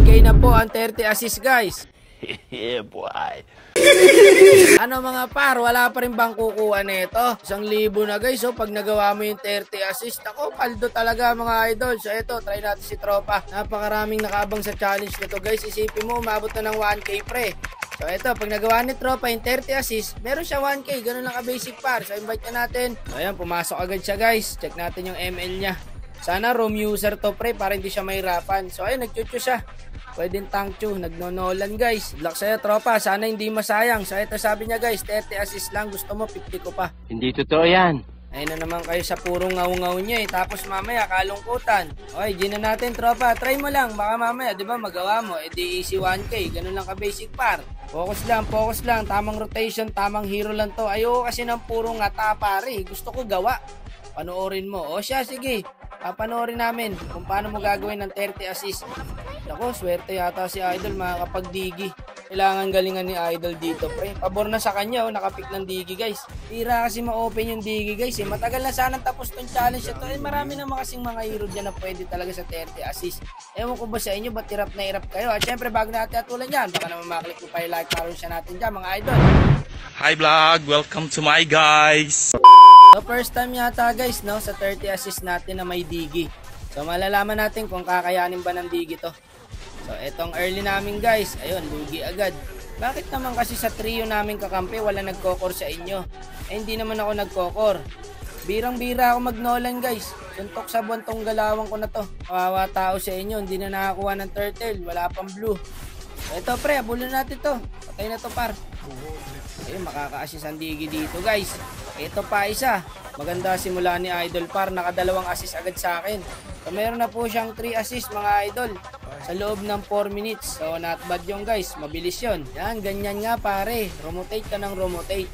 1K na po ang 30 assist guys. Yeah, boy. Ano mga par, wala pa rin bang kukuha nito? 1,000 na guys, so pag nagawa mo yung 30 assist, ako, paldo talaga mga idol. So eto, try natin si tropa. Napakaraming nakaabang sa challenge nito guys. Isipin mo, umabot na ng 1K pre. So eto, pag nagawa ni tropa yung 30 assist, meron siya 1K, ganun lang ka-basic par. So invite na natin. So ayan, pumasok agad siya guys. Check natin yung ML niya. Sana roam user to pre, para hindi siya mahirapan. So ayun, nag-chuchu siya. Pwedeng tank chu, nagnonolan guys. Luck sa'yo tropa, sana hindi masayang. So ito sabi niya guys, 30 assist lang, gusto mo 50 ko pa. Hindi totoo yan. Ayun na naman kayo sa purong ngaw-ngaw niya eh. Tapos mamaya kalungkutan. Okay, G na natin tropa, try mo lang. Baka mamaya, di ba magawa mo, edi easy 1K. Ganun lang ka basic par. Focus lang, tamang rotation, tamang hero lang to. Ayoko kasi ng purong ngata pare, gusto ko gawa. Panoorin mo. O siya, sige. Papanoorin namin kung paano mo gagawin ng 30 assist. Ako, swerte yata si Idol makakapag-digi. Kailangan galingan ni Idol dito, pre. Pabor na sa kanya, nakapick ng digi, guys. Tira kasi ma-open yung digi, guys. Matagal na sanang tapos tong challenge ito. Marami naman kasing mga hero dyan na pwede talaga sa 30 assist. Ewan ko ba sa inyo, ba't hirap na hirap kayo? At syempre, bago natin atulan yan, baka naman maklik ko pa yung like, parang siya natin dyan, mga Idol. Hi vlog, welcome to my guys. So first time yata guys no sa 30 assist natin na may digi. So malalaman natin kung kakayanin ba ng digi to. So etong early namin guys, ayun lugi agad. Bakit naman kasi sa trio namin kakampi wala nagkokor sa inyo? Eh hindi naman ako nagkokor. Birang-bira ako magnolan guys. Suntok sa buwan tong galawang ko na to. Kawawa tao sa inyo, hindi na nakakuha ng turtle, wala pang blue. So ito pre, abulin natin to. Patay na to par. Ayun, makaka-assist ang digi dito guys. Ito pa isa. Maganda simula ni Idol par. Nakadalawang assist agad sa akin. So meron na po siyang 3 assist mga idol. Sa loob ng 4 minutes. So not bad yung guys. Mabilis yun. Yan, ganyan nga pare. Romotate ka ng romotate.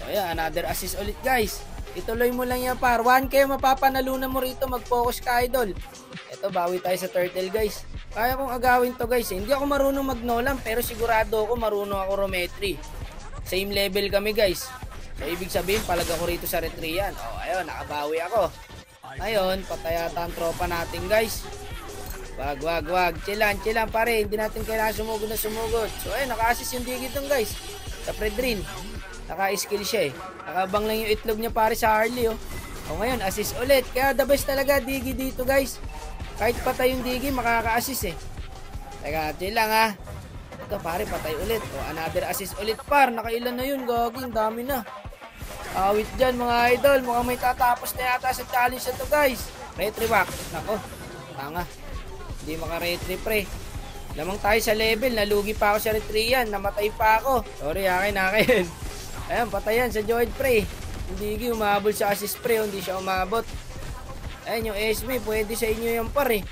So yan, another assist ulit guys. Ituloy mo lang yan par. 1K mapapanalunan mo rito. Mag-focus ka idol. Ito, bawi tayo sa turtle guys. Kaya kong agawin to guys. Hindi ako marunong magnolan. Pero sigurado ako marunong ako rometry. Same level kami guys. So ibig sabihin palag ako rito sa retrian. Oh ayun, nakabawi ako. Ayun, patayata ang tropa natin guys. Wag. Chilan pare. Hindi natin kailangan sumugod na sumugod. So ayun, naka-assist yung digi dun guys. Sa Predrin. Naka-skill siya eh. Nakabang lang yung itlog niya pare sa Harley oh. O ngayon, assist ulit. Kaya the best talaga digi dito guys. Kahit patay yung digi, makaka-assist eh. Teka, chill lang ha. Ito pare, patay ulit. O, another assist ulit par. Nakailan na yun, gaging. Dami na. Awit dyan mga idol. Mukhang may tatapos na yata sa challenge na to guys. Retry back. Nako. Tanga. Hindi maka-retry pre. Lamang tayo sa level. Nalugi pa ako sa retryan. Namatay pa ako. Sorry, akin. Ayan, patayan sa Joyd pre. Hindi umabol sa assist pre. Hindi siya umabot. Ayan, yung SB. Pwede sa inyo yung par eh.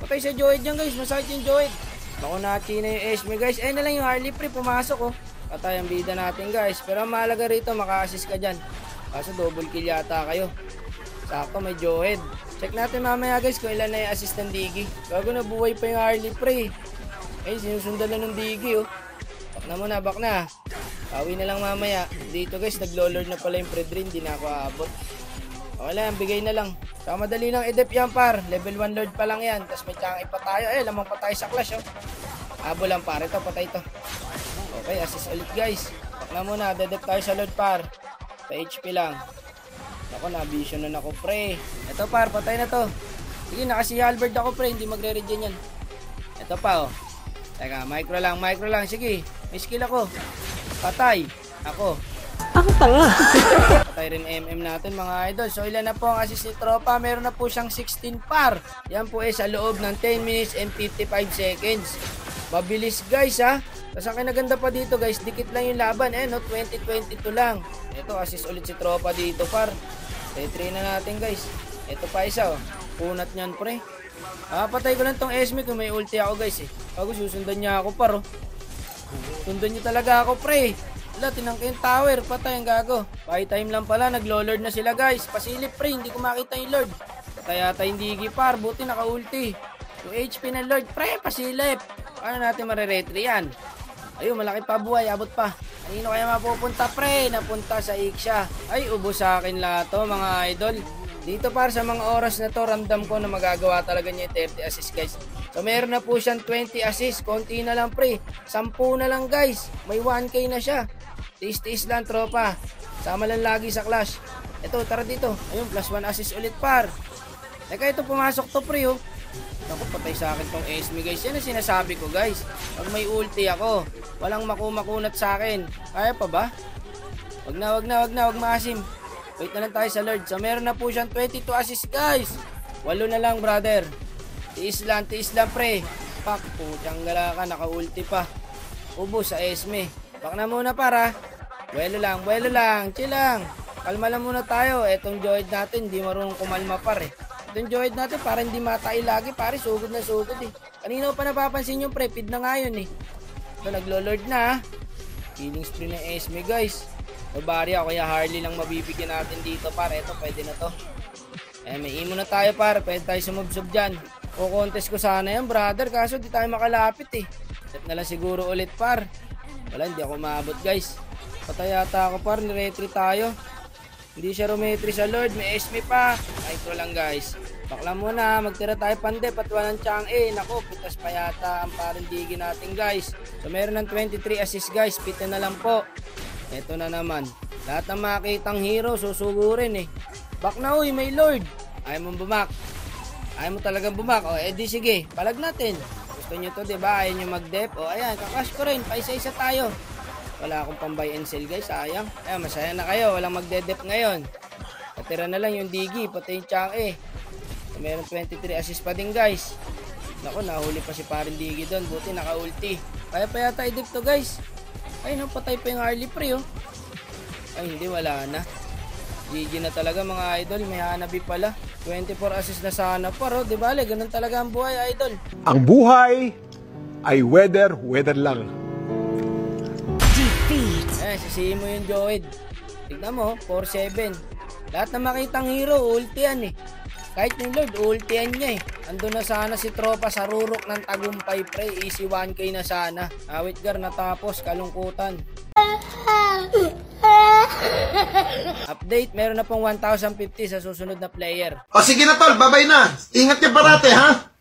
Patay sa Joyd yan guys. Masakit yung Joyd. Bako natin na yung SB guys. Ayun na lang yung Harley pre, pumasok oh. Patay ang bida natin guys. Pero ang mahalaga rito, maka-assist ka dyan. Kaso double kill yata kayo. Sakto, may Joed. Check natin mamaya guys kung ilan na yung assist ng digi. Bago na buhay pa yung Harley pre. Ayun, sinusundan na ng digi oh. Bak na. Pawi na lang mamaya. Dito guys, naglo-lord na pala yung Predrin. Hindi na ako aabot. Okay lang, bigay na lang. Saka madali lang edep yan par. Level 1 lord pa lang yan. Tapos may tsaka ipa tayo. Lamang pa tayo sa clash oh. Abo lang par. Ito, patay ito. Okay, assist ulit guys. Pakla muna, dedep tayo sa lord par. Pa HP lang. Ako, na-vision na ako pre. Ito par, patay na to. Sige, nakasi halberd ako pre. Hindi magre-regen yan. Ito pa oh. Teka, micro lang. Sige, may skill ako. Patay. Ako. Ang tanga. Patay rin MM natin mga idol. So ilan na po ang assist ni tropa? Meron na po siyang 16 par. Yan po sa loob ng 10 minutes and 55 seconds. Mabilis guys ha. Tapos ang kinaganda pa dito guys, dikit lang yung laban. No, 20-22 lang. Ito, assist ulit si tropa dito par. Retry na natin guys. Ito pa isa oh. Punat niyan pre. Patay ko lang tong SME kung may ulti ako guys eh. Bago susundan niya ako par oh. Sundan niya talaga ako pre. Wala, tinangka yung tower. Patay ang gago. Buy time lang pala. Naglo-lord na sila guys. Pasilip pre. Hindi ko makita yung lord. Kaya tayo hindi gipar. Buti naka-ulti. 2 HP ng lord. Pre, pasilip. Paano natin mariretry yan? Ayun, malaki pa buhay. Abot pa. Kanino kaya mapupunta pre? Napunta sa Iksha. Ay, ubo sa akin lahat to mga idol. Dito para sa mga oras na to, ramdam ko na magagawa talaga niya yung 30 assist guys. So meron na po siyang 20 assist. Konti na lang pre. 10 na lang guys. May 1k na siya. Tiis-tiis lang tropa. Sama lang lagi sa clash. Ito, tara dito. Ayun, plus 1 assist ulit par. Teka, ito pumasok to pre oh. Naku, patay sa akin tong Esme guys. Yan ang sinasabi ko guys. Pag may ulti ako, walang makumakunat sa akin. Kaya pa ba? Wag na, wag maasim. Wait na lang tayo sa Lord. So meron na po siyang 22 assist guys. 8 na lang brother. Tiis lang pre. Pak, putang gala ka, naka-ulti pa. Ubos sa Esme. Bak na muna para. Buwelo lang, chill lang. Kalma lang muna tayo. Etong Joyd natin, di marunong kumalma pare. Itong Joyd natin, para hindi matay lagi, pare, sugod na sugod eh. Kanina pa napapansin yung pre, feed na nga yun eh. Ito, naglo-lord na. Killing spree ng Esme guys. O Barya, kaya Harley lang mabibigyan natin dito pare. Ito, pwede na to. May imo na tayo pare, pwede tayo sumubsob dyan. O contest ko sana yan brother, kaso di tayo makalapit eh. Set na lang siguro ulit par. Wala, hindi ako maabot guys. Patay yata ako par, niretry tayo. Hindi siya rumetry sa Lord, may Esme pa. Ito lang guys. Bakla muna, magtira tayo pande, patwa ng Chang'e. Naku, pitas pa yata ang parindigi natin guys. So meron ng 23 assist guys, pita na lang po. Ito na naman. Lahat ng makitang hero, susugurin eh. Bak na uy, may Lord. Ayaw mong bumak. Ayaw mo talagang bumak. O, edi sige, palag natin. Gusto nyo to, diba? Ayaw nyo mag-dep. O, ayan, kakash ko rin. Paisa-isa tayo. Wala akong pang-buy and sell guys, sayang. Ayan, masaya na kayo, walang magde-dep ngayon. Patira na lang yung Digi, pati yung Chang'e. So, meron 23 assist pa din guys. Naku, nahuli pa si parin Digi doon, buti naka-ulti. Kaya pa yata i-dep to guys. Ay, napatay pa yung Harley pre oh. Ay, hindi, wala na. GG na talaga mga idol, may Hanabi pala. 24 assist na sana paro, di bale, ganun talaga ang buhay idol. Ang buhay ay weather lang. Sisihin mo yung Joyd. Tignan mo, 4-7. Lahat na makitang hero, ulti yan eh. Kahit yung Lord, ulti yan niya eh. Ando na sana si tropa sa rurok ng tagumpay pre. Easy 1k na sana. Awit gar natapos, kalungkutan. Update, meron na pong 1,050 sa susunod na player. O sige na tol, babay na. Ingat ka parate ha.